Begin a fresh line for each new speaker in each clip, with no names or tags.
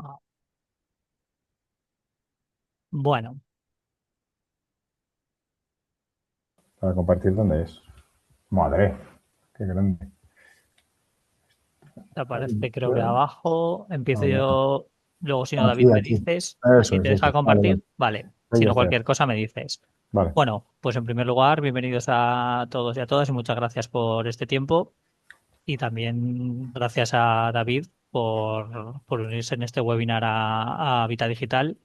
Ah, bueno,
Para compartir, ¿dónde es? Madre, qué grande.
te aparece creo que
Edición.
abajo.
A
Empiezo
ver,
yo, luego si no,
aquí,
David, me
aquí.
dices. Así
Eso
te
es,
deja
eso. Vale, vale.
compartir. Vale,
Ahí
si no,
está.
cualquier cosa me dices.
Vale.
Bueno, pues en primer lugar, bienvenidos a todos y a todas y muchas gracias por este tiempo. Y también gracias a David por unirse en este webinar a Vita Digital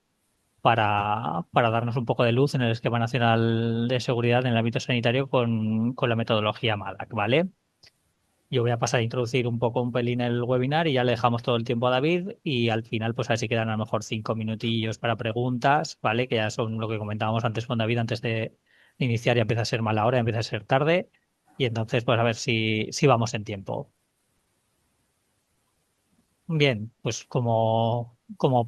para darnos un poco de luz en el esquema nacional de seguridad en el ámbito sanitario con la metodología MADAC, ¿vale? Yo voy a pasar a introducir un poco un pelín el webinar y ya le dejamos todo el tiempo a David y al final pues así quedan a lo mejor 5 minutillos para preguntas, ¿vale? Que ya son lo que comentábamos antes con David, antes de iniciar ya empieza a ser mala hora, empieza a ser tarde y entonces pues a ver si vamos en tiempo. Bien, pues como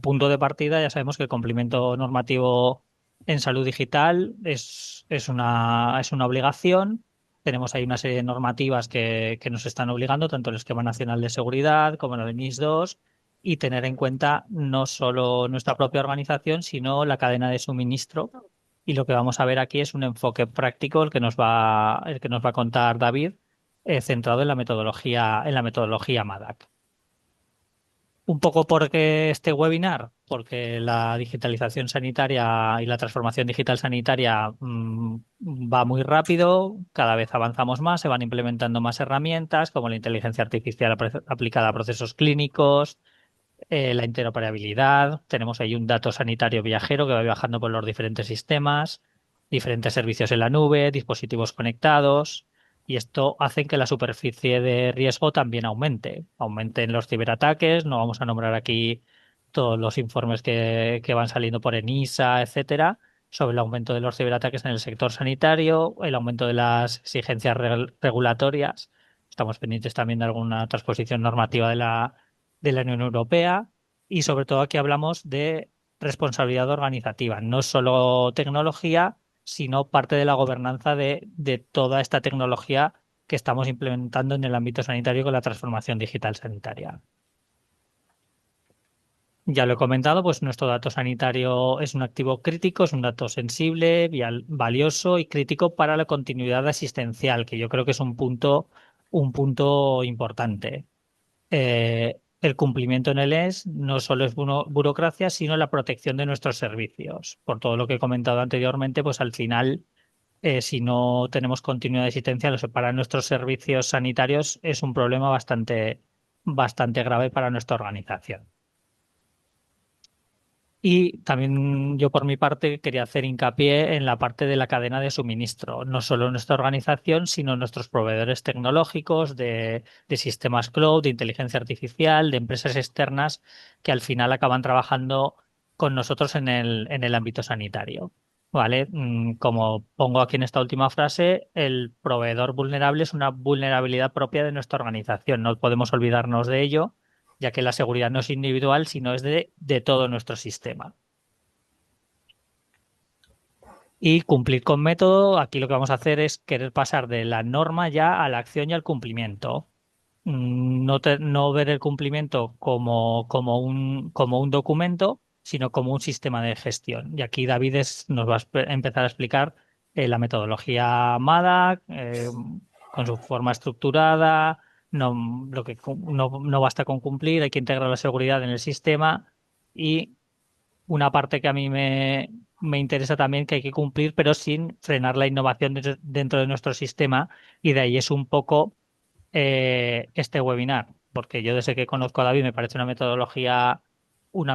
punto de partida ya sabemos que el cumplimiento normativo en salud digital es una obligación. Tenemos ahí una serie de normativas que nos están obligando, tanto el Esquema Nacional de Seguridad como el NIS 2, y tener en cuenta no solo nuestra propia organización, sino la cadena de suministro. Y lo que vamos a ver aquí es un enfoque práctico, el que nos va a contar David, centrado en la metodología MADAC. Un poco porque este webinar, porque la digitalización sanitaria y la transformación digital sanitaria va muy rápido, cada vez avanzamos más, se van implementando más herramientas como la inteligencia artificial aplicada a procesos clínicos, la interoperabilidad, tenemos ahí un dato sanitario viajero que va viajando por los diferentes sistemas, diferentes servicios en la nube, dispositivos conectados, y esto hace que la superficie de riesgo también aumente. Aumenten los ciberataques, no vamos a nombrar aquí todos los informes que van saliendo por ENISA, etcétera, sobre el aumento de los ciberataques en el sector sanitario, el aumento de las exigencias regulatorias. Estamos pendientes también de alguna transposición normativa de la Unión Europea y sobre todo aquí hablamos de responsabilidad organizativa, no solo tecnología, sino parte de la gobernanza de toda esta tecnología que estamos implementando en el ámbito sanitario con la transformación digital sanitaria. Ya lo he comentado, pues nuestro dato sanitario es un activo crítico, es un dato sensible, valioso y crítico para la continuidad asistencial, que yo creo que es un punto importante. El cumplimiento en el ES no solo es burocracia, sino la protección de nuestros servicios. Por todo lo que he comentado anteriormente, pues al final, si no tenemos continuidad de existencia, para nuestros servicios sanitarios es un problema bastante grave para nuestra organización. Y también yo por mi parte quería hacer hincapié en la parte de la cadena de suministro, no solo nuestra organización, sino nuestros proveedores tecnológicos de sistemas cloud, de inteligencia artificial, de empresas externas que al final acaban trabajando con nosotros en el ámbito sanitario. ¿Vale? Como pongo aquí en esta última frase, el proveedor vulnerable es una vulnerabilidad propia de nuestra organización. No podemos olvidarnos de ello ya que la seguridad no es individual, sino es de todo nuestro sistema. Y cumplir con método, aquí lo que vamos a hacer es querer pasar de la norma ya a la acción y al cumplimiento. No ver el cumplimiento como un documento, sino como un sistema de gestión. Y aquí David nos va a empezar a explicar la metodología MADA, con su forma estructurada. No basta con cumplir, hay que integrar la seguridad en el sistema y una parte que a mí me interesa también que hay que cumplir, pero sin frenar la innovación dentro de nuestro sistema y de ahí es un poco este webinar, porque yo desde que conozco a David me parece una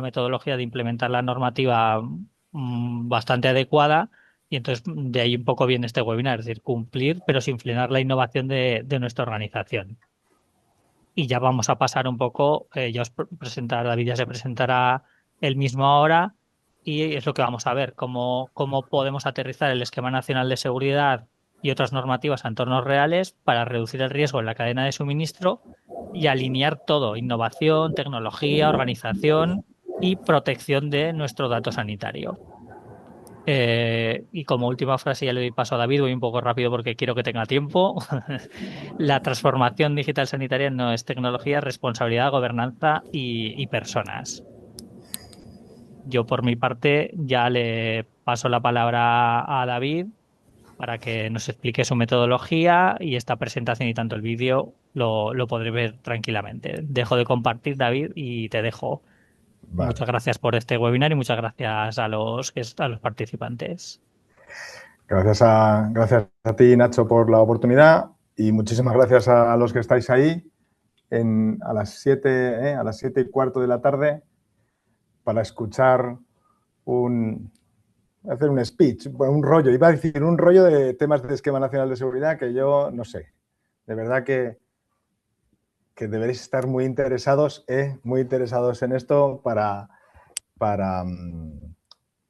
metodología de implementar la normativa bastante adecuada y entonces de ahí un poco viene este webinar, es decir, cumplir pero sin frenar la innovación de nuestra organización. Y ya vamos a pasar un poco, ya os presentará, David ya se presentará él mismo ahora y es lo que vamos a ver, cómo podemos aterrizar el Esquema Nacional de Seguridad y otras normativas a entornos reales para reducir el riesgo en la cadena de suministro y alinear todo, innovación, tecnología, organización y protección de nuestro dato sanitario. Y como última frase, ya le doy paso a David, voy un poco rápido porque quiero que tenga tiempo. La transformación digital sanitaria no es tecnología, responsabilidad, gobernanza y personas. Yo por mi parte ya le paso la palabra a David para que nos explique su metodología y esta presentación y tanto el vídeo lo podré ver tranquilamente. Dejo de compartir, David, y te dejo. Muchas
Vale.
gracias por este webinar y muchas gracias a los participantes.
Gracias a ti, Nacho, por la oportunidad y muchísimas gracias a los que estáis ahí a las 7, a las 7:15 de la tarde para escuchar hacer un speech, bueno, un rollo, iba a decir un rollo de temas de Esquema Nacional de Seguridad que yo no sé. De verdad que deberéis estar muy interesados en esto para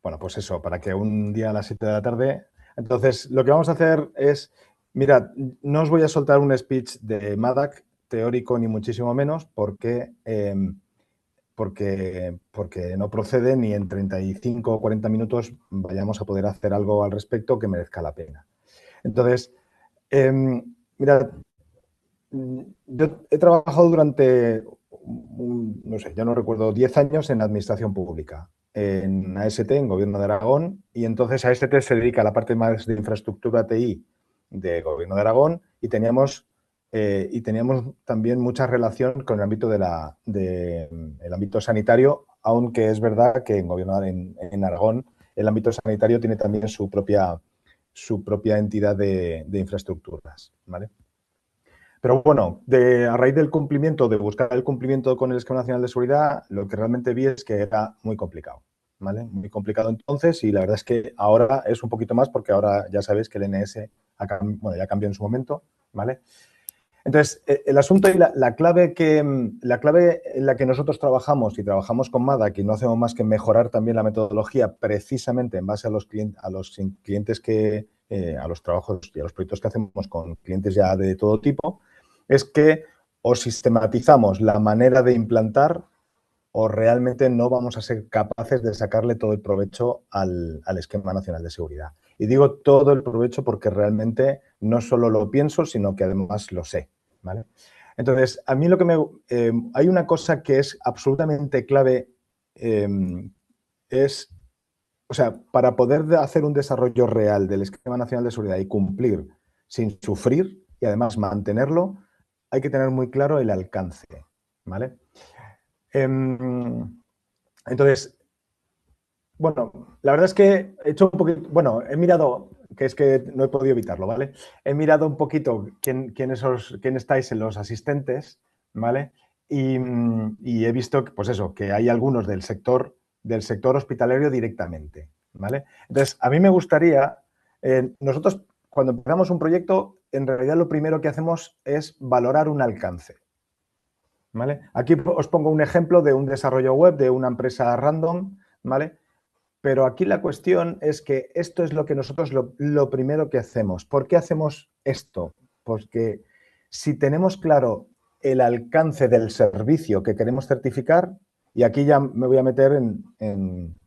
bueno, pues eso, para que un día a las 7 de la tarde. Entonces, lo que vamos a hacer es, mirad, no os voy a soltar un speech de MADAC teórico ni muchísimo menos porque no procede ni en 35 o 40 minutos vayamos a poder hacer algo al respecto que merezca la pena. Entonces, mirad, yo he trabajado durante, no sé, ya no recuerdo, 10 años en administración pública, en AST, en Gobierno de Aragón, y entonces AST se dedica a la parte más de infraestructura TI de Gobierno de Aragón y teníamos también mucha relación con el ámbito el ámbito sanitario, aunque es verdad que en Aragón el ámbito sanitario tiene también su propia entidad de infraestructuras, ¿vale? Pero bueno, a raíz del cumplimiento, de buscar el cumplimiento con el Esquema Nacional de Seguridad, lo que realmente vi es que era muy complicado, ¿vale? Muy complicado entonces y la verdad es que ahora es un poquito más porque ahora ya sabéis que el NS ya cambió en su momento, ¿vale? Entonces, el asunto y la clave en la que nosotros trabajamos y trabajamos con MADA, que no hacemos más que mejorar también la metodología precisamente en base a los clientes a los trabajos y a los proyectos que hacemos con clientes ya de todo tipo, es que o sistematizamos la manera de implantar o realmente no vamos a ser capaces de sacarle todo el provecho al Esquema Nacional de Seguridad. Y digo todo el provecho porque realmente no solo lo pienso, sino que además lo sé, ¿vale? Entonces, a mí hay una cosa que es absolutamente clave, eh, o sea, para poder hacer un desarrollo real del Esquema Nacional de Seguridad y cumplir sin sufrir y además mantenerlo, hay que tener muy claro el alcance, ¿vale? Entonces, bueno, la verdad es que he hecho un poquito, bueno, he mirado, que es que no he podido evitarlo, ¿vale? He mirado un poquito quién estáis en los asistentes, ¿vale? Y he visto, pues eso, que hay algunos del sector hospitalario directamente, ¿vale? Entonces, a mí me gustaría, nosotros cuando empezamos un proyecto, en realidad lo primero que hacemos es valorar un alcance, ¿vale? Aquí os pongo un ejemplo de un desarrollo web de una empresa random, ¿vale? Pero aquí la cuestión es que esto es lo que nosotros lo primero que hacemos. ¿Por qué hacemos esto? Porque si tenemos claro el alcance del servicio que queremos certificar, y aquí ya me voy a meter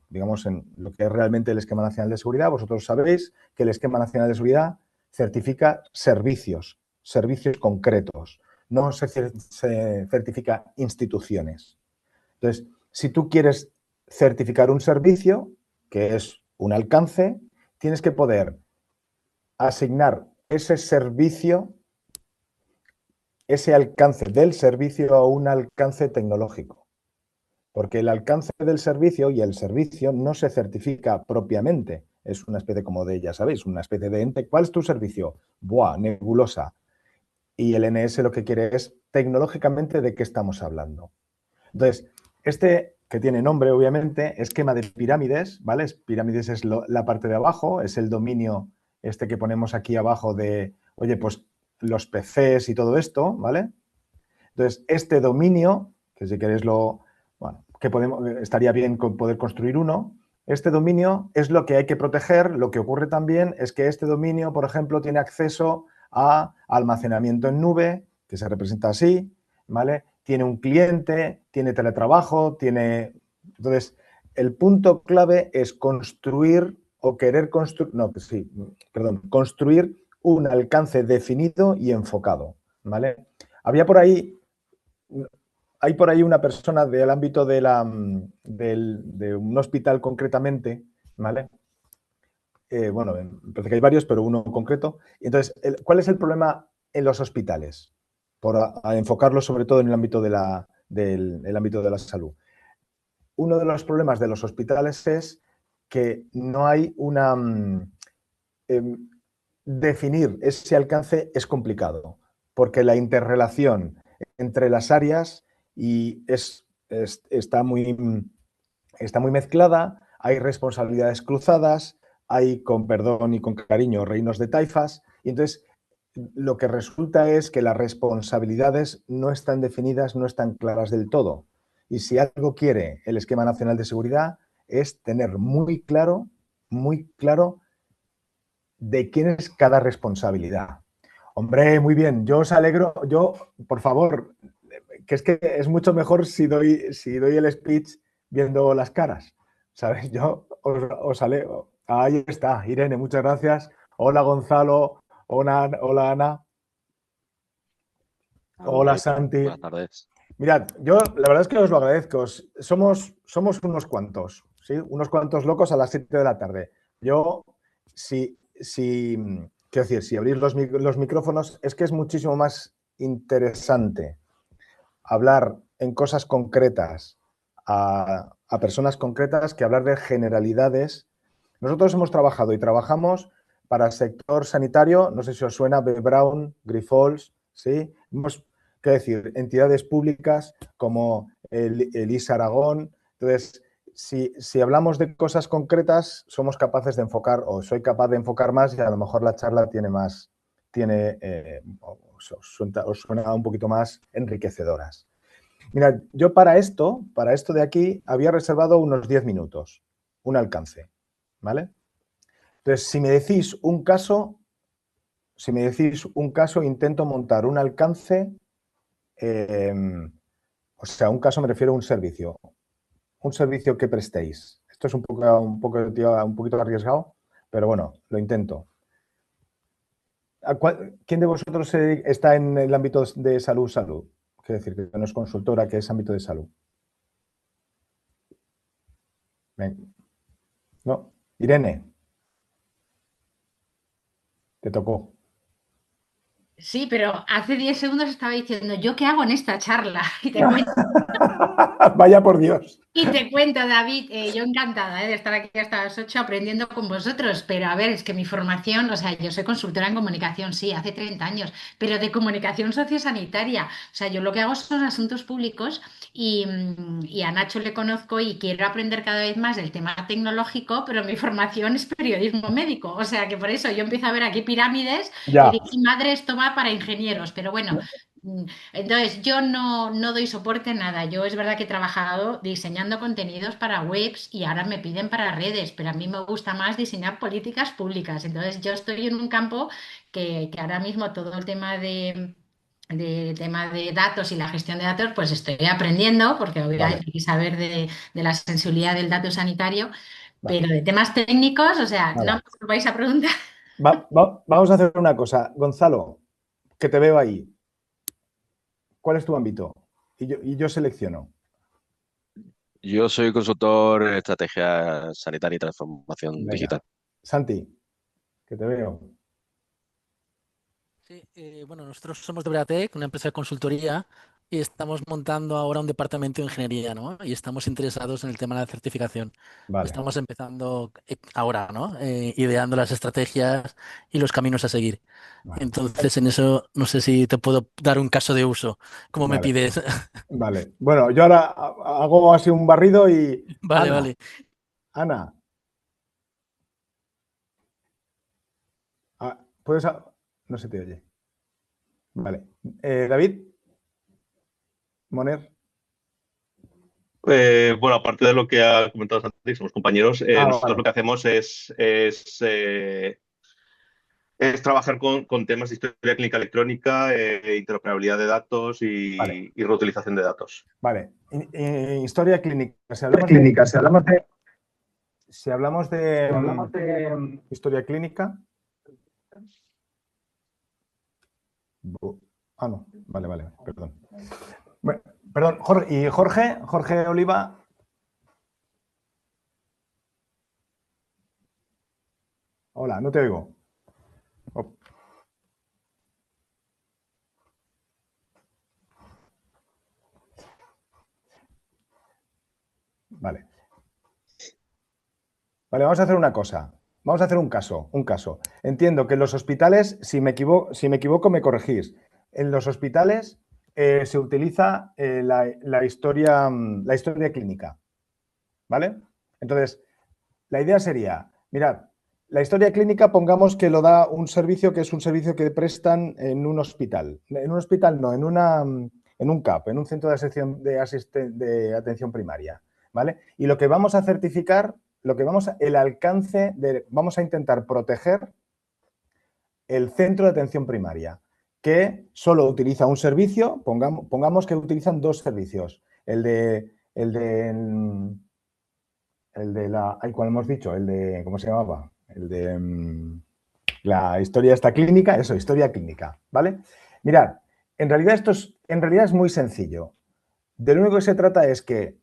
digamos, en lo que es realmente el Esquema Nacional de Seguridad, vosotros sabéis que el Esquema Nacional de Seguridad certifica servicios concretos, no se certifica instituciones. Entonces, si tú quieres certificar un servicio, que es un alcance, tienes que poder asignar ese servicio, ese alcance del servicio a un alcance tecnológico. Porque el alcance del servicio y el servicio no se certifica propiamente. Es una especie como de, ya sabéis, una especie de ente. ¿Cuál es tu servicio? Buah, nebulosa. Y el NS lo que quiere es tecnológicamente de qué estamos hablando. Entonces, este que tiene nombre, obviamente, esquema de pirámides, ¿vale? Pirámides es la parte de abajo, es el dominio este que ponemos aquí abajo de, oye, pues los PCs y todo esto, ¿vale? Entonces, este dominio, que si queréis bueno, estaría bien poder construir uno, este dominio es lo que hay que proteger. Lo que ocurre también es que este dominio, por ejemplo, tiene acceso a almacenamiento en nube, que se representa así, ¿vale? Tiene un cliente, tiene teletrabajo, tiene... Entonces, el punto clave es construir o querer construir, no, sí, perdón, construir un alcance definido y enfocado, ¿vale? Había por ahí hay por ahí una persona del ámbito de un hospital concretamente, ¿vale? Bueno, me parece que hay varios, pero uno en concreto. Y entonces, ¿cuál es el problema en los hospitales? Por enfocarlo sobre todo en el ámbito el ámbito de la salud. Uno de los problemas de los hospitales es que no hay una... definir ese alcance es complicado, porque la interrelación entre las áreas y está muy mezclada, hay responsabilidades cruzadas, hay, con perdón y con cariño, reinos de taifas, y entonces lo que resulta es que las responsabilidades no están definidas, no están claras del todo. Y si algo quiere el Esquema Nacional de Seguridad es tener muy claro de quién es cada responsabilidad. Hombre, muy bien, yo os alegro, por favor, que es mucho mejor si doy el speech viendo las caras, ¿sabes? Yo os alegro. Ahí está, Irene, muchas gracias. Hola, Gonzalo. Hola, Ana. Hola,
Saludos,
Santi.
buenas tardes.
Mirad, yo la verdad es que os lo agradezco. Somos unos cuantos, ¿sí? Unos cuantos locos a las 7 de la tarde. Yo, quiero decir, si abrís los micrófonos, es que es muchísimo más interesante hablar en cosas concretas a personas concretas que hablar de generalidades. Nosotros hemos trabajado y trabajamos para el sector sanitario, no sé si os suena, B. Brown, Grifols, ¿sí? Qué decir, entidades públicas como el ISA Aragón. Entonces, si hablamos de cosas concretas, somos capaces de enfocar, o soy capaz de enfocar más y a lo mejor la charla os suena un poquito más enriquecedoras. Mira, yo para esto de aquí, había reservado unos 10 minutos, un alcance, ¿vale? Entonces, si me decís un caso, intento montar un alcance, o sea, un caso me refiero a un servicio que prestéis. Esto es un poquito arriesgado, pero bueno, lo intento. ¿Quién de vosotros está en el ámbito de salud? Quiero decir, que no es consultora, que es ámbito de salud. Ven. No, Irene, te tocó.
Sí, pero hace 10 segundos estaba diciendo, ¿yo qué hago en esta charla? Y te cuento.
Vaya por Dios.
Y te cuento, David, yo encantada de estar aquí hasta las 8 aprendiendo con vosotros, pero a ver, es que mi formación, o sea, yo soy consultora en comunicación, sí, hace 30 años, pero de comunicación sociosanitaria. O sea, yo lo que hago son asuntos públicos y a Nacho le conozco y quiero aprender cada vez más del tema tecnológico, pero mi formación es periodismo médico. O sea, que por eso yo empiezo a ver aquí pirámides y
Ya.
digo, madre, esto va para ingenieros, pero bueno. Entonces, yo no doy soporte a nada. Yo es verdad que he trabajado diseñando contenidos para webs y ahora me piden para redes, pero a mí me gusta más diseñar políticas públicas. Entonces, yo estoy en un campo que ahora mismo todo el tema de datos y la gestión de datos, pues estoy aprendiendo, porque
Vale,
obviamente hay que saber de la sensibilidad del dato sanitario,
vale,
pero de temas técnicos, o sea, no
nada.
me vais a preguntar.
Vamos a hacer una cosa. Gonzalo, que te veo ahí. ¿Cuál es tu ámbito? Y yo selecciono.
Yo soy consultor en estrategia sanitaria y transformación
Venga.
digital.
Santi, que te veo.
Sí, bueno, nosotros somos de Bratec, una empresa de consultoría, y estamos montando ahora un departamento de ingeniería, ¿no? Y estamos interesados en el tema de la certificación.
Vale,
Estamos empezando ahora, ¿no? Ideando las estrategias y los caminos a seguir.
vale,
Entonces, en eso no sé si te puedo dar un caso de uso, como me
vale,
pides.
vale. Bueno, yo ahora hago así un barrido y...
Vale,
Ana,
vale.
Ana, ¿puedes...? No se te oye. Vale. David, Moner.
Bueno, aparte de lo que ha comentado Santi, somos compañeros, nosotros
Vale,
lo que hacemos es trabajar con temas de historia clínica electrónica, interoperabilidad de datos
vale,
y reutilización de datos.
vale. Historia clínica.
Clínica, si hablamos de,
Si hablamos de
si hablamos de
historia clínica. No, vale, perdón. Bueno, Perdón, ¿y Jorge? Jorge Oliva. Hola, no te oigo. Oh. Vale. Vale, vamos a hacer una cosa. Vamos a hacer un caso. Entiendo que en los hospitales, si me equivoco, me corregís. En los hospitales se utiliza la historia clínica. ¿Vale? Entonces, la idea sería, mirad, la historia clínica pongamos que lo da un servicio que es un servicio que prestan en un hospital. En un hospital no, en un CAP, en un centro de atención primaria. ¿Vale? Y lo que vamos a certificar, vamos a intentar proteger el centro de atención primaria, que solo utiliza un servicio, pongamos que utilizan dos servicios, el de ¿cuál hemos dicho? ¿Cómo se llamaba? El de la historia esta clínica, eso, historia clínica, ¿vale? Mirad, en realidad es muy sencillo. De lo único que se trata es que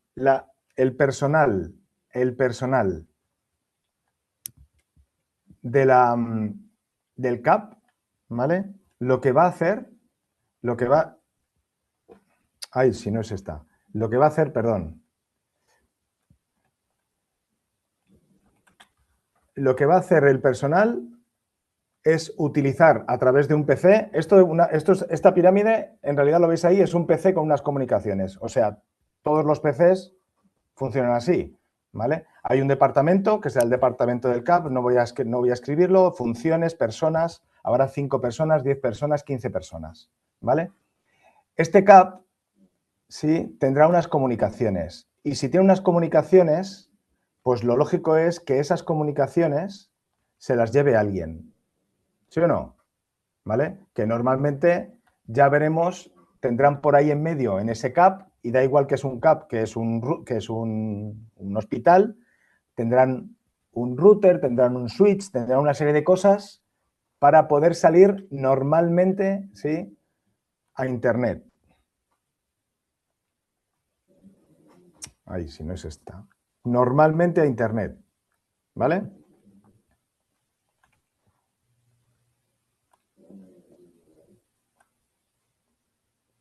el personal del CAP, ¿vale? Lo que va a hacer, ay, si no es esta. Lo que va a hacer, perdón. Lo que va a hacer el personal es utilizar a través de un PC, esta pirámide, en realidad lo veis ahí, es un PC con unas comunicaciones. O sea, todos los PCs funcionan así, ¿vale? Hay un departamento, que será el departamento del CAP, no voy a escribirlo, funciones, personas, habrá 5 personas, 10 personas, 15 personas, ¿vale? Este CAP, sí, tendrá unas comunicaciones. Y si tiene unas comunicaciones, pues lo lógico es que esas comunicaciones se las lleve alguien. ¿Sí o no? ¿Vale? Que normalmente ya veremos, tendrán por ahí en medio en ese CAP, y da igual que es un CAP, que es un hospital, tendrán un router, tendrán un switch, tendrán una serie de cosas para poder salir normalmente, ¿sí?, a Internet. Ay, si no es esta. Normalmente a Internet, ¿vale?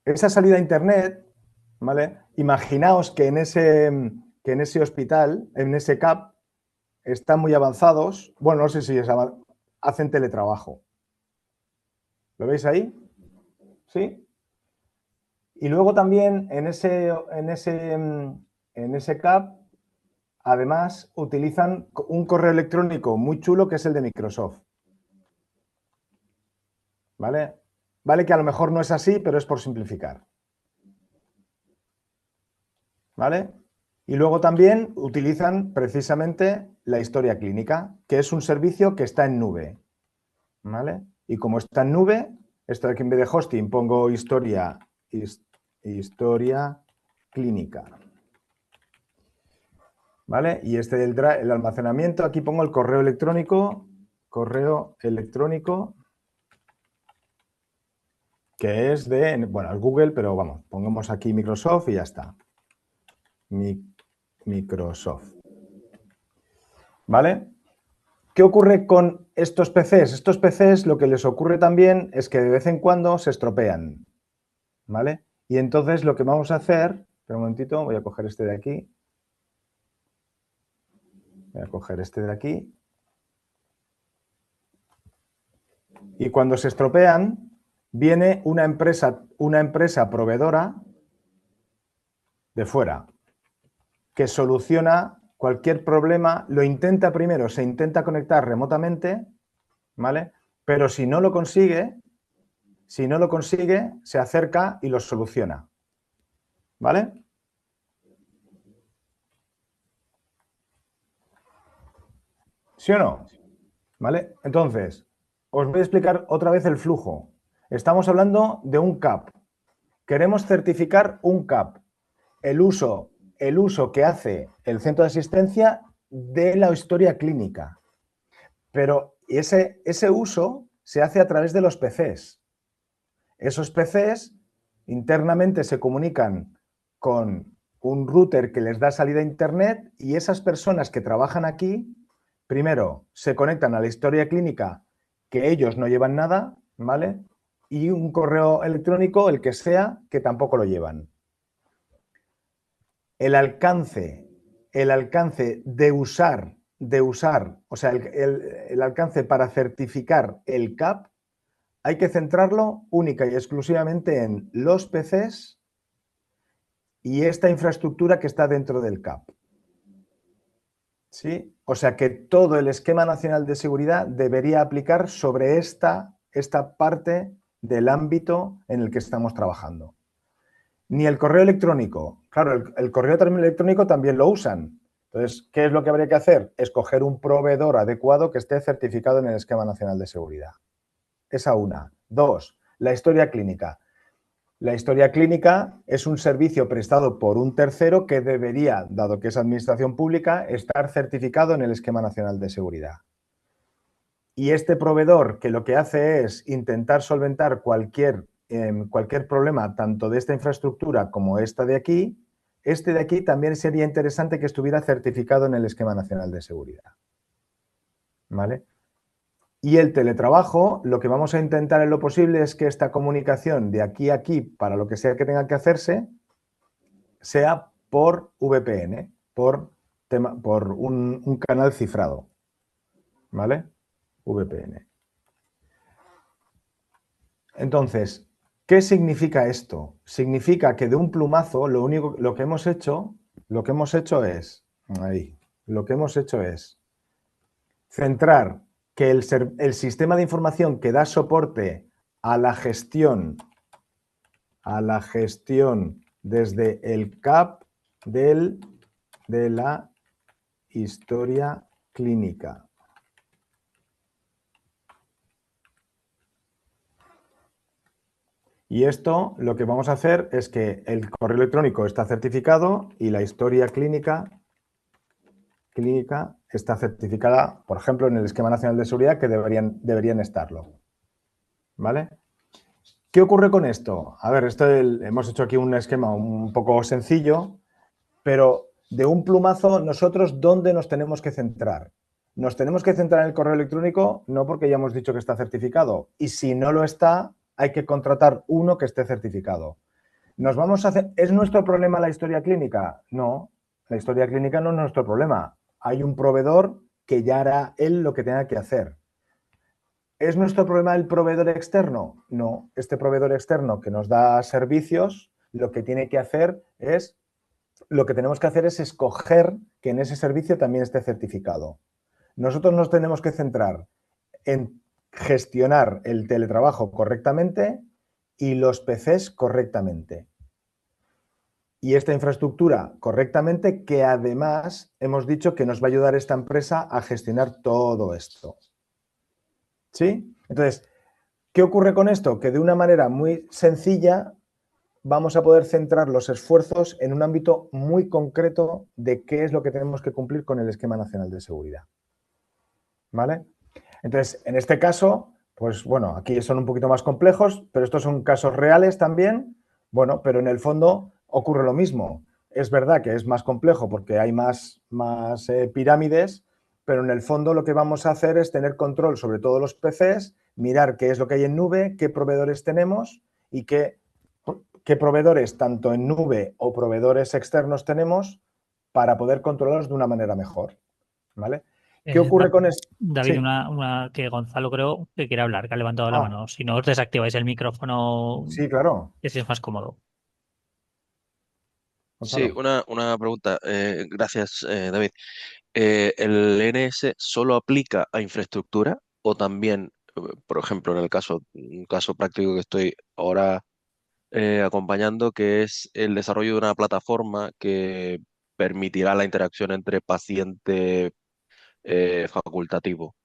Esa salida a Internet, ¿vale? Imaginaos que en ese hospital, en ese CAP, están muy avanzados. Bueno, no sé si hacen teletrabajo. ¿Lo veis ahí? ¿Sí? Y luego también en ese CAP, además, utilizan un correo electrónico muy chulo que es el de Microsoft. ¿Vale? Vale que a lo mejor no es así, pero es por simplificar. ¿Vale? Y luego también utilizan precisamente la historia clínica, que es un servicio que está en nube. ¿Vale? Y como está en nube, esto de aquí en vez de hosting pongo historia clínica. ¿Vale? Y el almacenamiento, aquí pongo el correo electrónico, que es de, bueno, el Google, pero vamos, pongamos aquí Microsoft y ya está. Microsoft. ¿Vale? ¿Qué ocurre con estos PCs? Estos PCs lo que les ocurre también es que de vez en cuando se estropean. ¿Vale? Y entonces lo que vamos a hacer, espera un momentito, voy a coger este de aquí. Voy a coger este de aquí. Y cuando se estropean, viene una empresa proveedora de fuera que soluciona cualquier problema, lo intenta primero, se intenta conectar remotamente, ¿vale? Pero si no lo consigue, se acerca y lo soluciona, ¿vale? ¿Sí o no? ¿Vale? Entonces, os voy a explicar otra vez el flujo. Estamos hablando de un CAP. Queremos certificar un CAP. El uso que hace el centro de asistencia de la historia clínica. Pero ese uso se hace a través de los PCs. Esos PCs internamente se comunican con un router que les da salida a Internet y esas personas que trabajan aquí, primero, se conectan a la historia clínica que ellos no llevan nada, ¿vale? Y un correo electrónico, el que sea, que tampoco lo llevan. El alcance de usar, o sea, el alcance para certificar el CAP, hay que centrarlo única y exclusivamente en los PCs y esta infraestructura que está dentro del CAP. ¿Sí? O sea que todo el esquema nacional de seguridad debería aplicar sobre esta parte del ámbito en el que estamos trabajando. Ni el correo electrónico. Claro, el correo electrónico también lo usan. Entonces, ¿qué es lo que habría que hacer? Escoger un proveedor adecuado que esté certificado en el esquema nacional de seguridad. Esa una. Dos, la historia clínica. La historia clínica es un servicio prestado por un tercero que debería, dado que es administración pública, estar certificado en el esquema nacional de seguridad. Y este proveedor que lo que hace es intentar solventar cualquier problema, tanto de esta infraestructura como esta de aquí, este de aquí también sería interesante que estuviera certificado en el esquema nacional de seguridad. ¿Vale? Y el teletrabajo, lo que vamos a intentar en lo posible es que esta comunicación de aquí a aquí, para lo que sea que tenga que hacerse, sea por VPN, por un canal cifrado. ¿Vale? VPN. Entonces, ¿qué significa esto? Significa que de un plumazo lo que hemos hecho es centrar que el sistema de información que da soporte a la gestión desde el CAP de la historia clínica. Y esto lo que vamos a hacer es que el correo electrónico está certificado y la historia clínica está certificada, por ejemplo, en el Esquema Nacional de Seguridad, que deberían estarlo. ¿Vale? ¿Qué ocurre con esto? A ver, hemos hecho aquí un esquema un poco sencillo, pero de un plumazo, nosotros, ¿dónde nos tenemos que centrar? Nos tenemos que centrar en el correo electrónico, no porque ya hemos dicho que está certificado. Y si no lo está, hay que contratar uno que esté certificado. ¿Es nuestro problema la historia clínica? No, la historia clínica no es nuestro problema. Hay un proveedor que ya hará él lo que tenga que hacer. ¿Es nuestro problema el proveedor externo? No, este proveedor externo que nos da servicios, lo que tenemos que hacer es escoger que en ese servicio también esté certificado. Nosotros nos tenemos que centrar en gestionar el teletrabajo correctamente y los PCs correctamente. Y esta infraestructura correctamente, que además hemos dicho que nos va a ayudar esta empresa a gestionar todo esto. ¿Sí? Entonces, ¿qué ocurre con esto? Que de una manera muy sencilla vamos a poder centrar los esfuerzos en un ámbito muy concreto de qué es lo que tenemos que cumplir con el Esquema Nacional de Seguridad. ¿Vale? Entonces, en este caso, pues bueno, aquí son un poquito más complejos, pero estos son casos reales también. Bueno, pero en el fondo ocurre lo mismo. Es verdad que es más complejo porque hay más pirámides, pero en el fondo lo que vamos a hacer es tener control sobre todos los PCs, mirar qué es lo que hay en nube, qué proveedores tenemos y qué proveedores, tanto en nube o proveedores externos, tenemos para poder controlarlos de una manera mejor. ¿Vale? ¿Qué ocurre con esto?
David,
Sí.
una que Gonzalo creo que quiere hablar, que ha levantado la mano. Si no, os desactiváis el micrófono,
Sí, claro.
y así es más cómodo.
Sí,
Gonzalo.
una pregunta. Gracias, David. ¿El NS solo aplica a infraestructura o también, por ejemplo, en un caso práctico que estoy ahora acompañando, que es el desarrollo de una plataforma que permitirá la interacción entre paciente facultativo?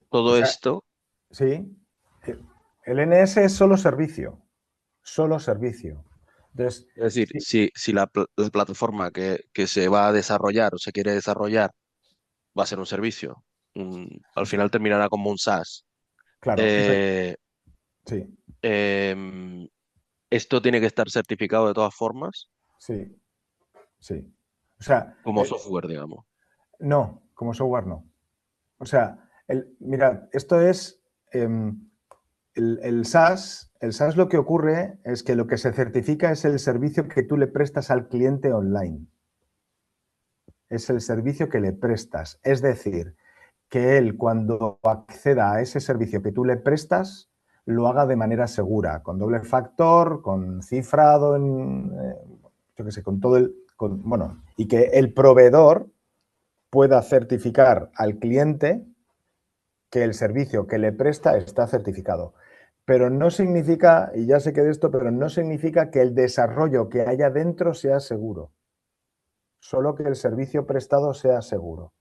O
Todo
sea,
esto,
sí. El NS es solo servicio. Solo servicio. Entonces,
es decir,
sí,
si la plataforma que se va a desarrollar o se quiere desarrollar va a ser un servicio, al final terminará como un SaaS.
claro.
Eh,
Sí.
em, ¿Esto tiene que estar certificado de todas formas
Sí, sí. O sea,
como software, digamos?
no, como software no. O sea, mirad, esto es el SaaS. El SaaS lo que ocurre es que lo que se certifica es el servicio que tú le prestas al cliente online. Es el servicio que le prestas. Es decir, que él cuando acceda a ese servicio que tú le prestas, lo haga de manera segura, con doble factor, con cifrado, yo qué sé, con todo bueno, y que el proveedor pueda certificar al cliente que el servicio que le presta está certificado. Pero no significa, y ya sé que de esto, pero no significa que el desarrollo que haya dentro sea seguro. Solo que el servicio prestado sea seguro.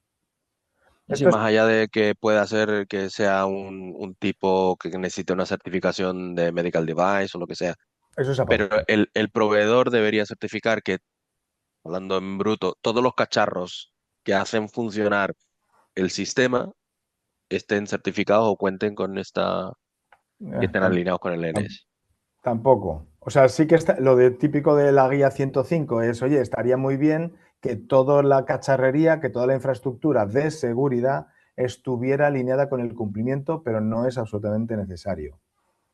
Sí,
Esto es,
más allá de que pueda ser que sea un tipo que necesite una certificación de medical device o lo que sea,
eso es
pero
aparte.
el proveedor debería certificar que, hablando en bruto, todos los cacharros que hacen funcionar el sistema estén certificados o cuenten con que estén
Tam-
alineados con el
tam-
NS.
Tampoco. O sea, sí que está, lo de típico de la guía 105 es, oye, estaría muy bien que toda la cacharrería, que toda la infraestructura de seguridad estuviera alineada con el cumplimiento, pero no es absolutamente necesario.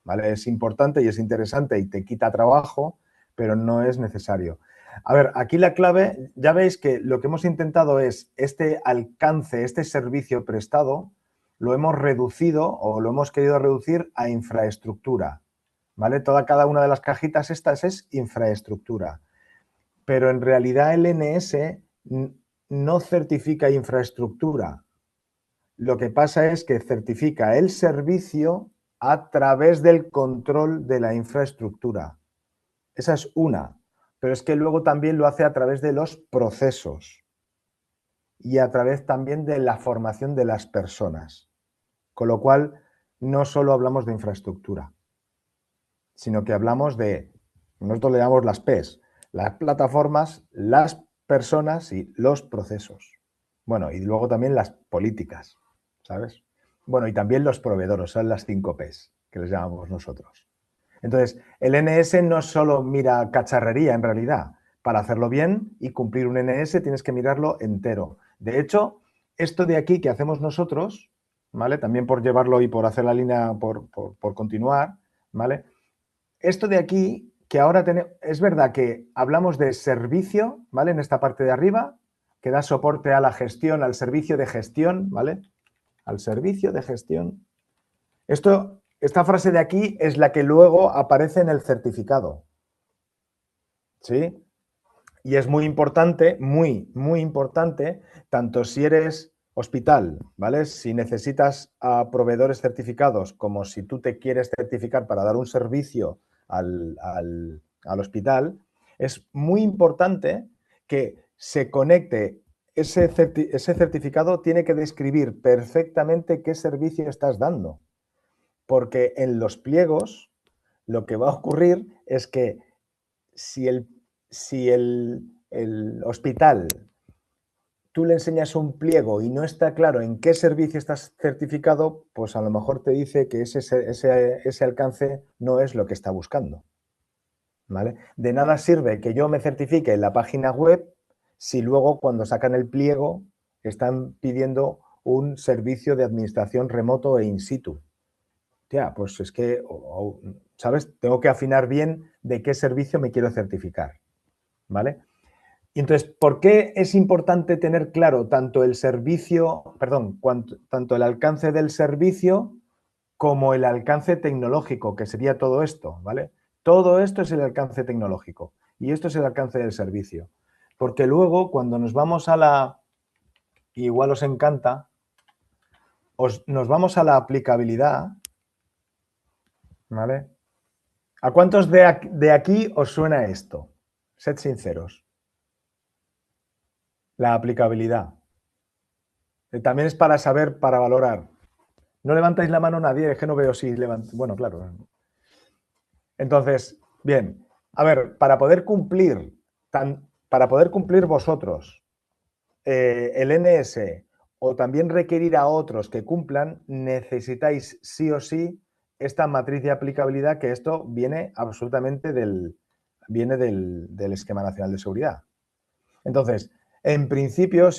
¿Vale? Es importante y es interesante y te quita trabajo, pero no es necesario. A ver, aquí la clave, ya veis que lo que hemos intentado es este alcance, este servicio prestado, lo hemos reducido o lo hemos querido reducir a infraestructura. ¿Vale? Cada una de las cajitas estas es infraestructura. Pero en realidad el NS no certifica infraestructura. Lo que pasa es que certifica el servicio a través del control de la infraestructura. Esa es una. Pero es que luego también lo hace a través de los procesos y a través también de la formación de las personas. Con lo cual, no solo hablamos de infraestructura, sino que hablamos de, nosotros le llamamos las P's, las plataformas, las personas y los procesos. Bueno, y luego también las políticas, ¿sabes? Bueno, y también los proveedores, son las 5 P's que les llamamos nosotros. Entonces, el NS no solo mira cacharrería en realidad. Para hacerlo bien y cumplir un NS tienes que mirarlo entero. De hecho, esto de aquí que hacemos nosotros, ¿vale? También por llevarlo y por hacer la línea, por continuar, ¿vale? Esto de aquí, que ahora tenemos, es verdad que hablamos de servicio, ¿vale? En esta parte de arriba, que da soporte a la gestión, al servicio de gestión, ¿vale? Al servicio de gestión. Esta frase de aquí es la que luego aparece en el certificado, ¿sí? Y es muy importante, muy importante, tanto si eres hospital, ¿vale? Si necesitas a proveedores certificados, como si tú te quieres certificar para dar un servicio al hospital, es muy importante que se conecte ese certificado, tiene que describir perfectamente qué servicio estás dando, porque en los pliegos lo que va a ocurrir es que si el hospital tú le enseñas un pliego y no está claro en qué servicio estás certificado, pues a lo mejor te dice que ese alcance no es lo que está buscando. ¿Vale? De nada sirve que yo me certifique en la página web si luego cuando sacan el pliego están pidiendo un servicio de administración remoto e in situ. Tía, pues es que, ¿sabes? Tengo que afinar bien de qué servicio me quiero certificar. ¿Vale? Y entonces, ¿por qué es importante tener claro tanto el servicio, perdón, tanto el alcance del servicio como el alcance tecnológico, que sería todo esto, ¿vale? Todo esto es el alcance tecnológico y esto es el alcance del servicio. Porque luego, cuando nos vamos a igual os encanta, nos vamos a la aplicabilidad, ¿vale? ¿A cuántos de aquí os suena esto? Sed sinceros. La aplicabilidad. También es para saber, para valorar. No levantáis la mano nadie, es que no veo si levantáis. Bueno, claro. Entonces, bien, a ver, para poder cumplir vosotros el NS o también requerir a otros que cumplan, necesitáis sí o sí esta matriz de aplicabilidad, que esto viene absolutamente del Esquema Nacional de Seguridad. Entonces, en principio,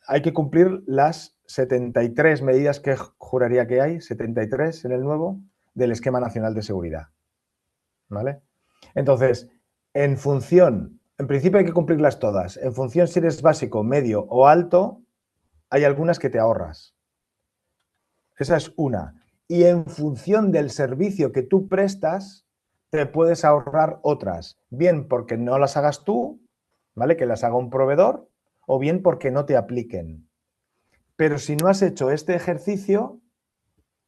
hay que cumplir las 73 medidas que juraría que hay, 73 en el nuevo, del Esquema Nacional de Seguridad. ¿Vale? Entonces, en principio hay que cumplirlas todas. En función si eres básico, medio o alto, hay algunas que te ahorras. Esa es una. Y en función del servicio que tú prestas, te puedes ahorrar otras. Bien porque no las hagas tú, ¿vale? Que las haga un proveedor, o bien porque no te apliquen. Pero si no has hecho este ejercicio,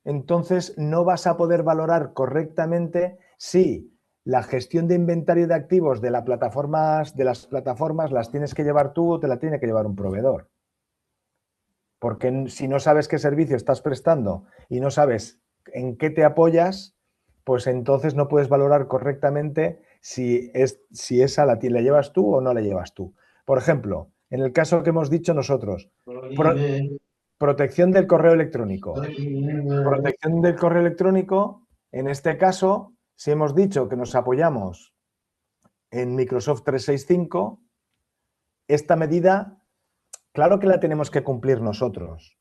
entonces no vas a poder valorar correctamente si la gestión de inventario de activos de las plataformas las tienes que llevar tú o te la tiene que llevar un proveedor. Porque si no sabes qué servicio estás prestando y no sabes en qué te apoyas, pues entonces no puedes valorar correctamente si esa la llevas tú o no la llevas tú. Por ejemplo, en el caso que hemos dicho nosotros, protección del correo electrónico. Protección del correo electrónico, en este caso, si hemos dicho que nos apoyamos en Microsoft 365, esta medida, claro que la tenemos que cumplir nosotros,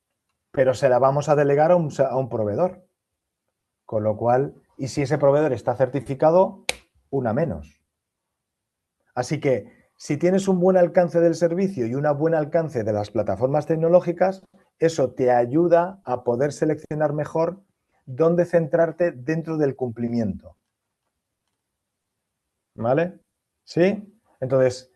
pero se la vamos a delegar a un proveedor. Con lo cual, y si ese proveedor está certificado, una menos. Así que, si tienes un buen alcance del servicio y un buen alcance de las plataformas tecnológicas, eso te ayuda a poder seleccionar mejor dónde centrarte dentro del cumplimiento. ¿Vale? ¿Sí? Entonces,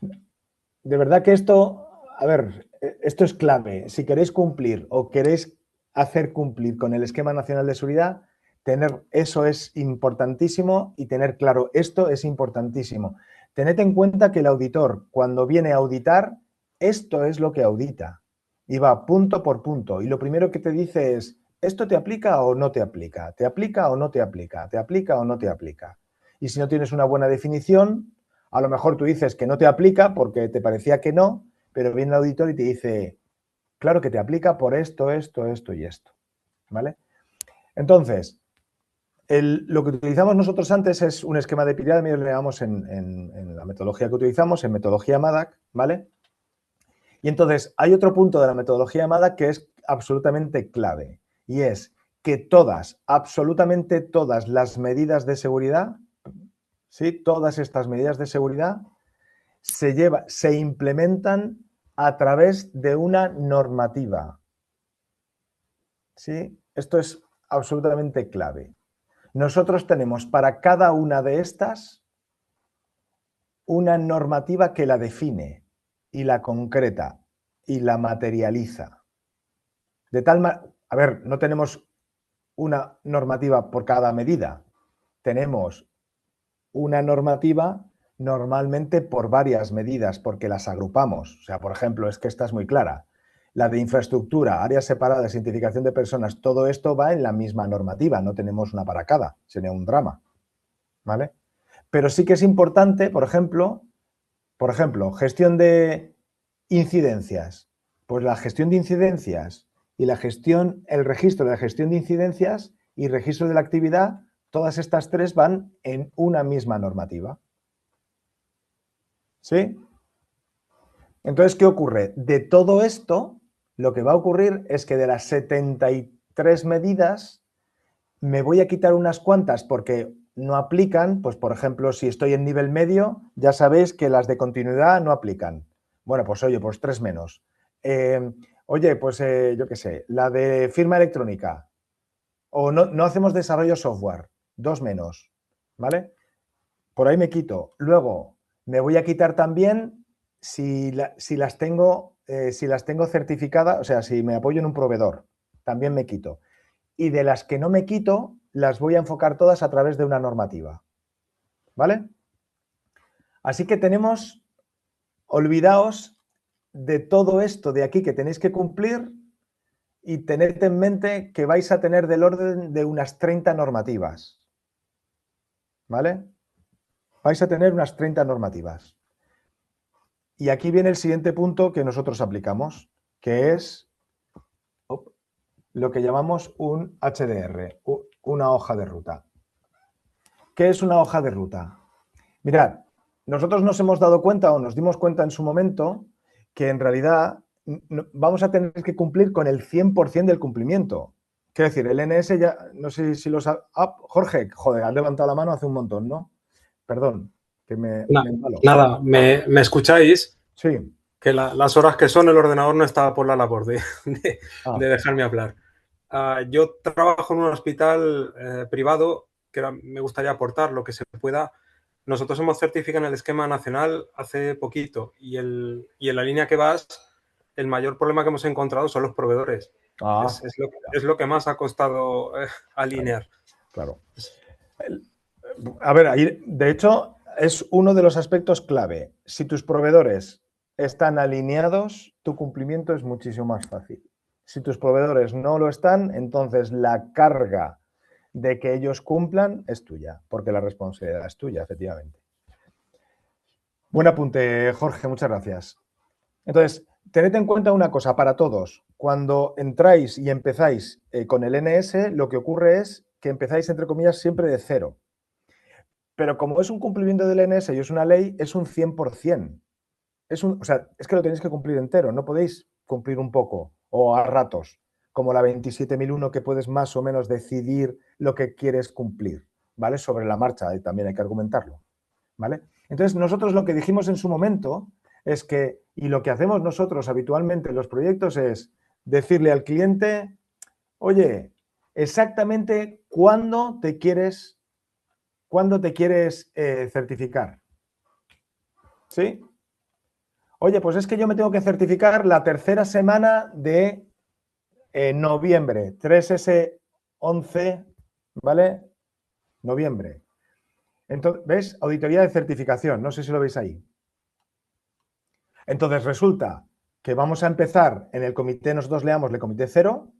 de verdad que esto, a ver, esto es clave. Si queréis cumplir o queréis hacer cumplir con el Esquema Nacional de Seguridad, tener eso es importantísimo y tener claro esto es importantísimo. Tened en cuenta que el auditor, cuando viene a auditar, esto es lo que audita y va punto por punto. Y lo primero que te dice es, ¿esto te aplica o no te aplica? ¿Te aplica o no te aplica? ¿Te aplica o no te aplica? Y si no tienes una buena definición, a lo mejor tú dices que no te aplica porque te parecía que no, pero viene el auditor y te dice, claro que te aplica por esto, esto, esto y esto. ¿Vale? Entonces, lo que utilizamos nosotros antes es un esquema de pirámide, le llamamos en la metodología que utilizamos, en metodología MADAC, ¿vale? Y entonces hay otro punto de la metodología MADAC que es absolutamente clave y es que todas, absolutamente todas las medidas de seguridad, ¿sí? Todas estas medidas de seguridad se implementan a través de una normativa. ¿Sí? Esto es absolutamente clave. Nosotros tenemos para cada una de estas una normativa que la define y la concreta y la materializa. De tal manera, a ver, no tenemos una normativa por cada medida, tenemos una normativa normalmente por varias medidas porque las agrupamos. O sea, por ejemplo, es que esta es muy clara. La de infraestructura, áreas separadas, identificación de personas, todo esto va en la misma normativa, no tenemos una para cada, sería un drama. ¿Vale? Pero sí que es importante, por ejemplo, gestión de incidencias. Pues la gestión de incidencias y el registro de la gestión de incidencias y registro de la actividad, todas estas tres van en una misma normativa. ¿Sí? Entonces, ¿qué ocurre? De todo esto, lo que va a ocurrir es que de las 73 medidas, me voy a quitar unas cuantas porque no aplican. Pues, por ejemplo, si estoy en nivel medio, ya sabéis que las de continuidad no aplican. Bueno, pues oye, pues 3 menos. Oye, pues yo qué sé, la de firma electrónica. O no hacemos desarrollo software, 2 menos. ¿Vale? Por ahí me quito. Luego, me voy a quitar también si las tengo certificadas, o sea, si me apoyo en un proveedor, también me quito. Y de las que no me quito, las voy a enfocar todas a través de una normativa. ¿Vale? Así que olvidaos de todo esto de aquí que tenéis que cumplir y tened en mente que vais a tener del orden de unas 30 normativas. ¿Vale? Vais a tener unas 30 normativas. Y aquí viene el siguiente punto que nosotros aplicamos, que es lo que llamamos un HDR, una hoja de ruta. ¿Qué es una hoja de ruta? Mirad, nosotros nos hemos dado cuenta o nos dimos cuenta en su momento que en realidad vamos a tener que cumplir con el 100% del cumplimiento. Quiero decir, el NS ya, no sé si lo sabe. Ah, Jorge, joder, has levantado la mano hace un montón, ¿no? Perdón, que me embalo.
Nada, ¿me escucháis?
Sí.
Que las horas que son el ordenador no estaba por la labor de
Ah,
dejarme hablar. Yo trabajo en un hospital privado que me gustaría aportar lo que se pueda. Nosotros hemos certificado en el esquema nacional hace poquito y en la línea que vas, el mayor problema que hemos encontrado son los proveedores. Es lo que más ha costado alinear.
Claro. A ver, ahí, de hecho, es uno de los aspectos clave. Si tus proveedores están alineados, tu cumplimiento es muchísimo más fácil. Si tus proveedores no lo están, entonces la carga de que ellos cumplan es tuya, porque la responsabilidad es tuya, efectivamente. Buen apunte, Jorge, muchas gracias. Entonces, tened en cuenta una cosa para todos. Cuando entráis y empezáis con el NS, lo que ocurre es que empezáis, entre comillas, siempre de cero. Pero como es un cumplimiento del NS y es una ley, es un 100%. O sea, es que lo tenéis que cumplir entero, no podéis cumplir un poco o a ratos, como la 27001 que puedes más o menos decidir lo que quieres cumplir, ¿vale? Sobre la marcha, y también hay que argumentarlo, ¿vale? Entonces, nosotros lo que dijimos en su momento es que, y lo que hacemos nosotros habitualmente en los proyectos es decirle al cliente, oye, exactamente cuándo te quieres certificar. ¿Sí? Oye, pues es que yo me tengo que certificar la tercera semana de noviembre, 3S11, ¿vale? Noviembre. Entonces, ¿ves? Auditoría de certificación, no sé si lo veis ahí. Entonces resulta que vamos a empezar en el comité, nosotros leamos el comité 0,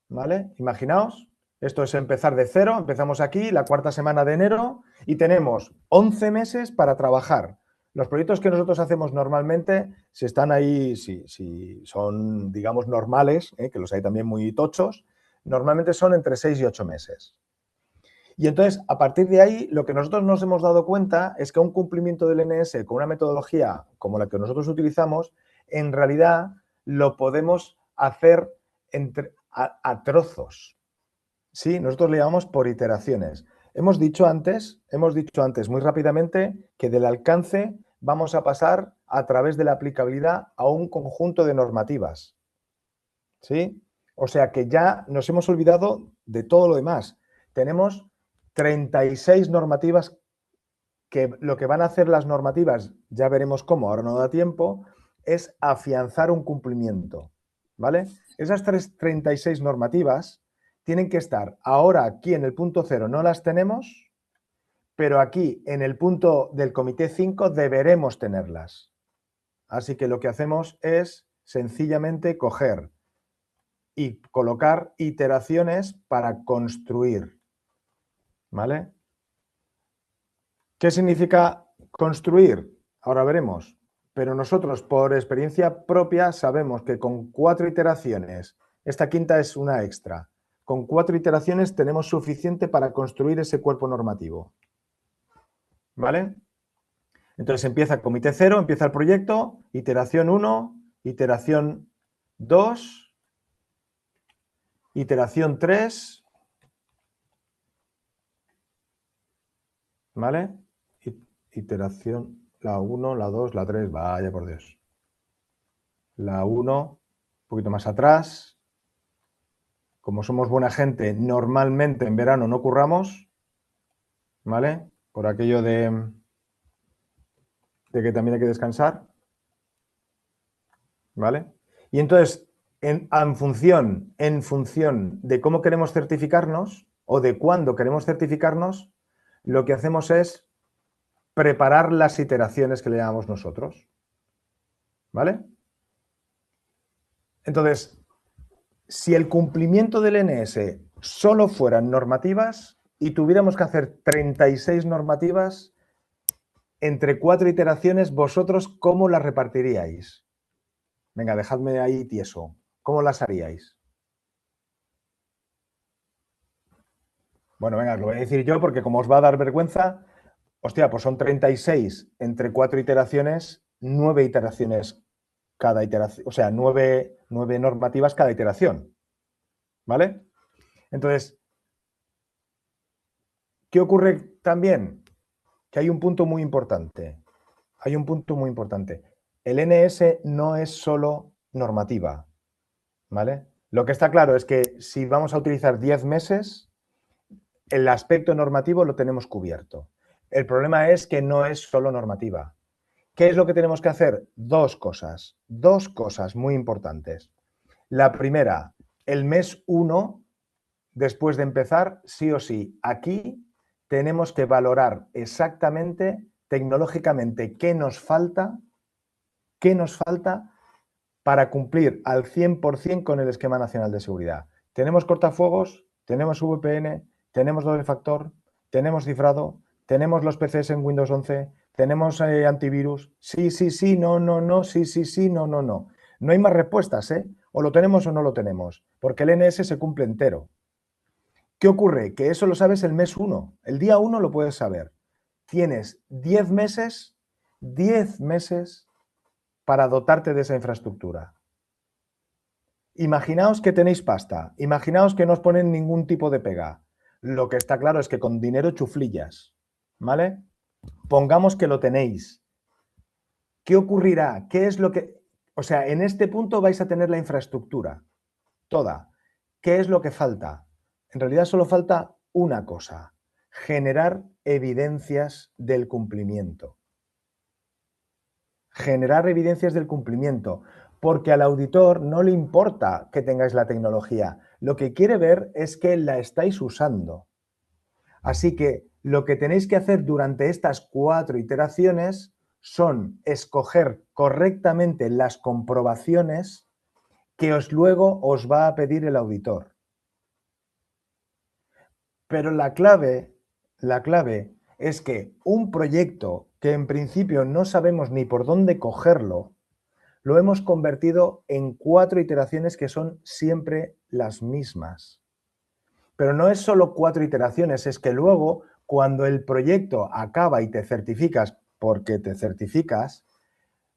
¿vale? Imaginaos, esto es empezar de 0, empezamos aquí, la cuarta semana de enero, y tenemos 11 meses para trabajar. Los proyectos que nosotros hacemos normalmente, si están ahí, si son, digamos, normales, que los hay también muy tochos, normalmente son entre 6 y 8 meses. Y entonces, a partir de ahí, lo que nosotros nos hemos dado cuenta es que un cumplimiento del NS con una metodología como la que nosotros utilizamos, en realidad lo podemos hacer a trozos. ¿Sí? Nosotros le llamamos por iteraciones. Hemos dicho antes muy rápidamente que del alcance vamos a pasar a través de la aplicabilidad a un conjunto de normativas. ¿Sí? O sea que ya nos hemos olvidado de todo lo demás. Tenemos 36 normativas que lo que van a hacer las normativas, ya veremos cómo, ahora no da tiempo, es afianzar un cumplimiento. ¿Vale? Esas 36 normativas tienen que estar ahora aquí en el punto 0, no las tenemos, pero aquí en el punto del comité 5 deberemos tenerlas. Así que lo que hacemos es sencillamente coger y colocar iteraciones para construir. ¿Vale? ¿Qué significa construir? Ahora veremos. Pero nosotros, por experiencia propia, sabemos que con 4 iteraciones, esta quinta es una extra, con 4 iteraciones tenemos suficiente para construir ese cuerpo normativo. ¿Vale? Entonces empieza comité 0, empieza el proyecto, iteración 1, iteración 2, iteración 3, ¿vale? Iteración, la 1, la 2, la 3, vaya por Dios. La 1, un poquito más atrás. Como somos buena gente, normalmente en verano no curramos, ¿vale? Por aquello de que también hay que descansar, ¿vale? Y entonces, en función de cómo queremos certificarnos o de cuándo queremos certificarnos, lo que hacemos es preparar las iteraciones que le llamamos nosotros, ¿vale? Entonces, si el cumplimiento del NS solo fueran normativas y tuviéramos que hacer 36 normativas, entre 4 iteraciones, ¿vosotros cómo las repartiríais? Venga, dejadme ahí tieso. ¿Cómo las haríais? Bueno, venga, lo voy a decir yo porque como os va a dar vergüenza, hostia, pues son 36 entre 4 iteraciones, 9 iteraciones cada iteración, o sea, 9 normativas cada iteración, ¿vale? Entonces, ¿qué ocurre también? Que hay un punto muy importante. Hay un punto muy importante. El NS no es solo normativa, ¿vale? Lo que está claro es que si vamos a utilizar 10 meses, el aspecto normativo lo tenemos cubierto. El problema es que no es solo normativa. ¿Qué es lo que tenemos que hacer? Dos cosas muy importantes. La primera, el mes 1, después de empezar, sí o sí, aquí tenemos que valorar exactamente, tecnológicamente, qué nos falta para cumplir al 100% con el Esquema Nacional de Seguridad. Tenemos cortafuegos, tenemos VPN, tenemos doble factor, tenemos cifrado, tenemos los PCs en Windows 11, tenemos antivirus. Sí, sí, sí, no, no, no, sí, sí, sí, no, no, no. No hay más respuestas, ¿eh? O lo tenemos o no lo tenemos, porque el NS se cumple entero. ¿Qué ocurre? Que eso lo sabes el mes 1. El día 1 lo puedes saber. Tienes 10 meses para dotarte de esa infraestructura. Imaginaos que tenéis pasta, imaginaos que no os ponen ningún tipo de pega. Lo que está claro es que con dinero chuflillas, ¿vale? Pongamos que lo tenéis. ¿Qué ocurrirá? ¿Qué es lo que...? O sea, en este punto vais a tener la infraestructura, toda. ¿Qué es lo que falta? En realidad solo falta una cosa, generar evidencias del cumplimiento. Generar evidencias del cumplimiento, porque al auditor no le importa que tengáis la tecnología, lo que quiere ver es que la estáis usando. Así que lo que tenéis que hacer durante estas 4 iteraciones son escoger correctamente las comprobaciones que luego os va a pedir el auditor. Pero la clave es que un proyecto que en principio no sabemos ni por dónde cogerlo, lo hemos convertido en 4 iteraciones que son siempre las mismas. Pero no es solo 4 iteraciones, es que luego, cuando el proyecto acaba y te certificas, porque te certificas,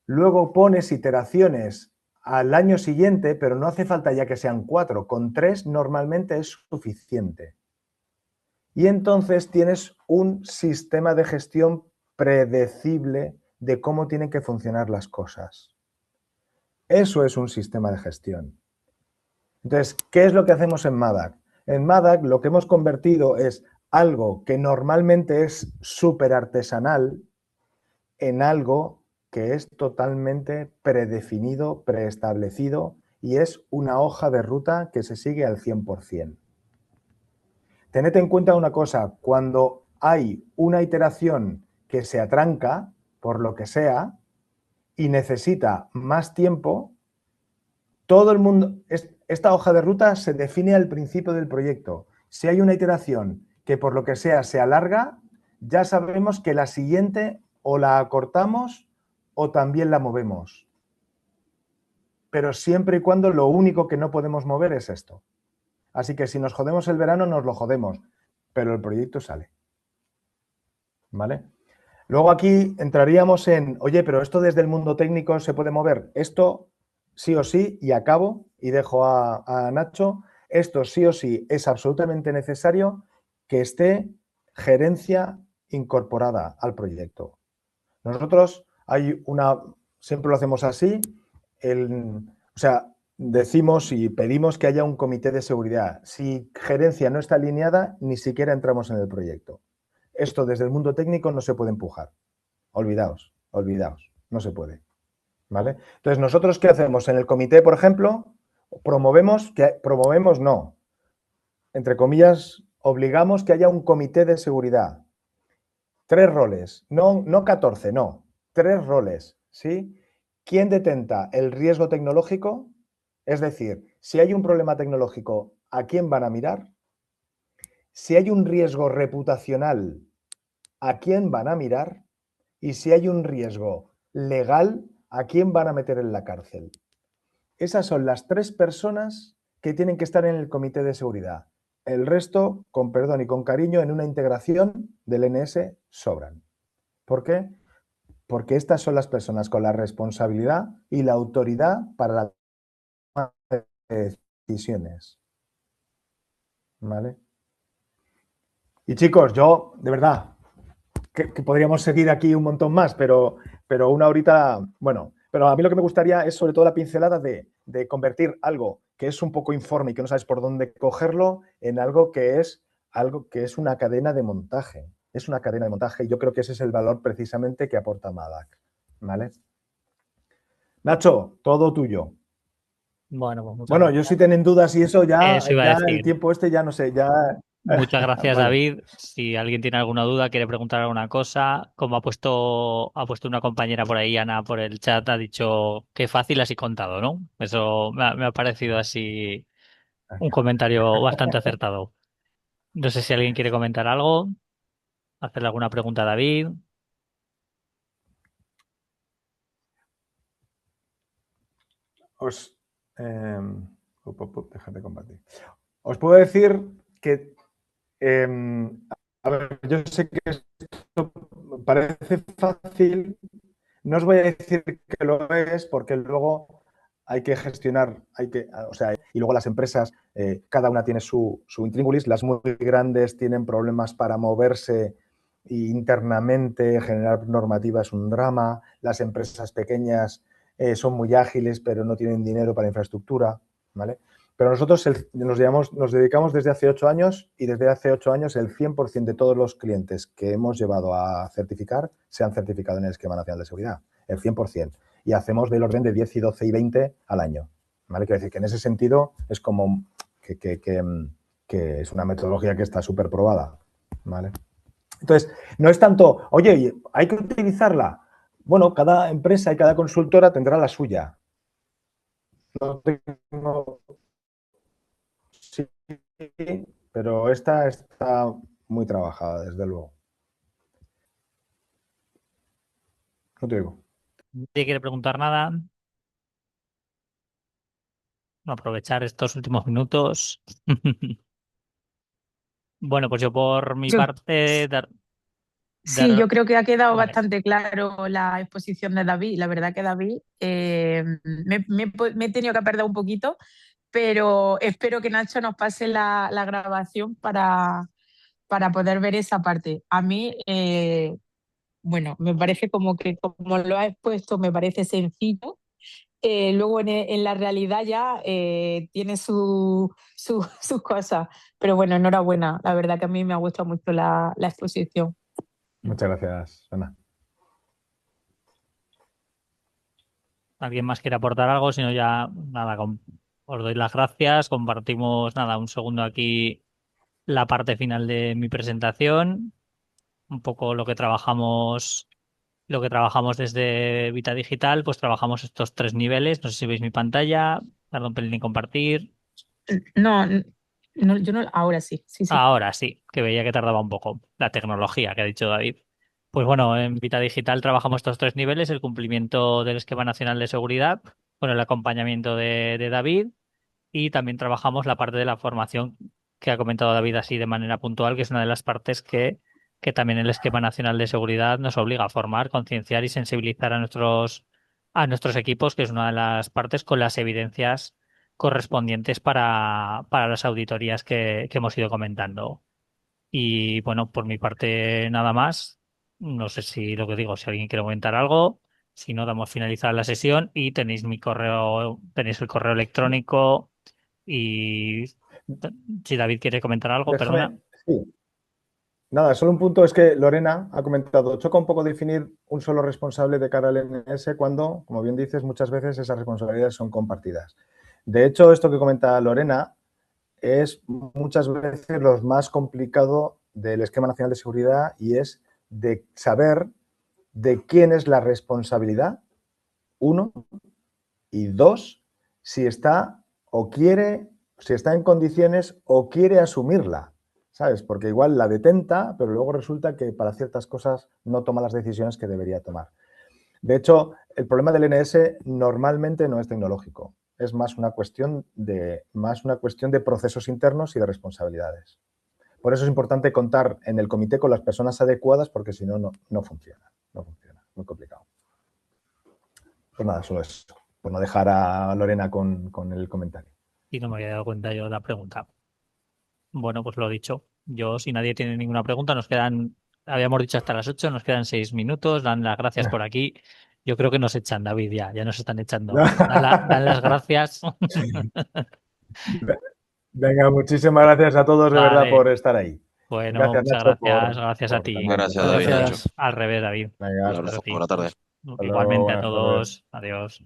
luego pones iteraciones al año siguiente, pero no hace falta ya que sean 4, con 3 normalmente es suficiente. Y entonces tienes un sistema de gestión predecible de cómo tienen que funcionar las cosas. Eso es un sistema de gestión. Entonces, ¿qué es lo que hacemos en MADAC? En MADAC lo que hemos convertido es algo que normalmente es súper artesanal en algo que es totalmente predefinido, preestablecido y es una hoja de ruta que se sigue al 100%. Tened en cuenta una cosa, cuando hay una iteración que se atranca, por lo que sea, y necesita más tiempo, todo el mundo, esta hoja de ruta se define al principio del proyecto. Si hay una iteración que por lo que sea se alarga, ya sabemos que la siguiente o la acortamos o también la movemos. Pero siempre y cuando lo único que no podemos mover es esto. Así que si nos jodemos el verano, nos lo jodemos, pero el proyecto sale. ¿Vale? Luego aquí entraríamos en, oye, pero esto desde el mundo técnico se puede mover. Esto sí o sí, y acabo, y dejo a Nacho, esto sí o sí es absolutamente necesario que esté gerencia incorporada al proyecto. Nosotros siempre lo hacemos así, o sea, decimos y pedimos que haya un comité de seguridad. Si gerencia no está alineada, ni siquiera entramos en el proyecto. Esto desde el mundo técnico no se puede empujar. Olvidaos, no se puede. ¿Vale? Entonces, ¿nosotros qué hacemos? En el comité, por ejemplo, promovemos, entre comillas, obligamos que haya un comité de seguridad. 3 roles, no 14, no, 3 roles, ¿sí? ¿Quién detenta el riesgo tecnológico? Es decir, si hay un problema tecnológico, ¿a quién van a mirar? Si hay un riesgo reputacional, ¿a quién van a mirar? Y si hay un riesgo legal, ¿a quién van a meter en la cárcel? Esas son las 3 personas que tienen que estar en el comité de seguridad. el resto, con perdón y con cariño, en una integración del NS sobran. ¿Por qué? Porque estas son las personas con la responsabilidad y la autoridad para la toma de decisiones. ¿Vale? Y chicos, yo, de verdad, que podríamos seguir aquí un montón más, pero una horita, bueno, pero a mí lo que me gustaría es sobre todo la pincelada de convertir algo que es un poco informe y que no sabes por dónde cogerlo en algo que es una cadena de montaje. Es una cadena de montaje y yo creo que ese es el valor precisamente que aporta Madac. ¿Vale? Nacho, todo tuyo.
Bueno, pues muchas
Bueno, yo
gracias.
si tienen dudas y eso ya
Eso iba a
el
decir.
tiempo ya no sé, ya...
Muchas gracias,
Vale.
David. Si alguien tiene alguna duda, quiere preguntar alguna cosa, como ha puesto una compañera por ahí, Ana, por el chat, ha dicho qué fácil así contado, ¿no? Eso me ha parecido así un comentario bastante acertado. No sé si alguien quiere comentar algo, hacerle alguna pregunta a David.
Déjate compartir. Os puedo decir que, a ver, yo sé que esto parece fácil, no os voy a decir que lo es porque luego hay que gestionar, o sea, y luego las empresas, cada una tiene su intríngulis, las muy grandes tienen problemas para moverse internamente, generar normativa es un drama, las empresas pequeñas son muy ágiles pero no tienen dinero para infraestructura, ¿vale? Pero nosotros nos dedicamos desde hace 8 años y desde hace 8 años el 100% de todos los clientes que hemos llevado a certificar se han certificado en el Esquema Nacional de Seguridad, el 100%. Y hacemos del orden de 10 y 12 y 20 al año. ¿Vale? Quiero decir que en ese sentido es como que es una metodología que está súper probada. ¿Vale? Entonces, no es tanto, oye, hay que utilizarla. Bueno, cada empresa y cada consultora tendrá la suya. No tengo... Sí, pero esta está muy trabajada, desde luego. No te digo.
¿Nadie quiere preguntar nada? Aprovechar estos últimos minutos. Bueno, pues yo por mi
Yo,
parte
sí, yo creo que ha quedado
Vale.
bastante claro la exposición de David. La verdad que David, me he tenido que perder un poquito, pero espero que Nacho nos pase la grabación para poder ver esa parte. A mí, bueno, me parece como que como lo ha expuesto, me parece sencillo. Luego en la realidad ya tiene sus cosas. Pero bueno, enhorabuena. La verdad que a mí me ha gustado mucho la exposición.
Muchas gracias, Ana.
¿Alguien más quiere aportar algo? Si no, ya nada, os doy las gracias. Compartimos, nada, un segundo aquí la parte final de mi presentación. Un poco lo que trabajamos desde Vita Digital, pues trabajamos estos 3 niveles. No sé si veis mi pantalla. Tardo un pelín en compartir.
No, no, yo no, ahora sí, sí, sí.
Ahora sí, que veía que tardaba un poco. La tecnología que ha dicho David. Pues bueno, en Vita Digital trabajamos estos 3 niveles, el cumplimiento del Esquema Nacional de Seguridad, con el acompañamiento de David, y también trabajamos la parte de la formación que ha comentado David así de manera puntual, que es una de las partes que también el Esquema Nacional de Seguridad nos obliga a formar, concienciar y sensibilizar a nuestros equipos, que es una de las partes con las evidencias correspondientes para las auditorías que hemos ido comentando. Y bueno, por mi parte nada más. No sé si lo que digo, si alguien quiere comentar algo. Si no, damos finalizar la sesión y tenéis mi correo, tenéis el correo electrónico y si David quiere comentar algo, perdona.
Déjame, sí. Nada, solo un punto es que Lorena ha comentado, choca un poco definir un solo responsable de cara al NS cuando, como bien dices, muchas veces esas responsabilidades son compartidas. De hecho, esto que comenta Lorena es muchas veces lo más complicado del Esquema Nacional de Seguridad y es de saber de quién es la responsabilidad, uno, y dos, si está o quiere, si está en condiciones o quiere asumirla, ¿sabes? Porque igual la detenta, pero luego resulta que para ciertas cosas no toma las decisiones que debería tomar. De hecho, el problema del NS normalmente no es tecnológico. es más una cuestión de procesos internos y de responsabilidades. Por eso es importante contar en el comité con las personas adecuadas, porque si no, no funciona. No funciona. Muy complicado. Pues nada, solo eso. Por no dejar a Lorena con el comentario.
Y no me había dado cuenta yo de la pregunta. Bueno, pues lo dicho. Yo, si nadie tiene ninguna pregunta, habíamos dicho hasta las 8, nos quedan 6 minutos. Dan las gracias por aquí. Yo creo que nos echan, David, ya nos están echando. Dan las gracias.
Venga, muchísimas gracias a todos de verdad por estar ahí.
Bueno,
gracias,
muchas
Nacho,
gracias a ti.
Gracias, David.
Al revés, David.
Un abrazo. Buena tarde.
Igualmente a todos. Adiós.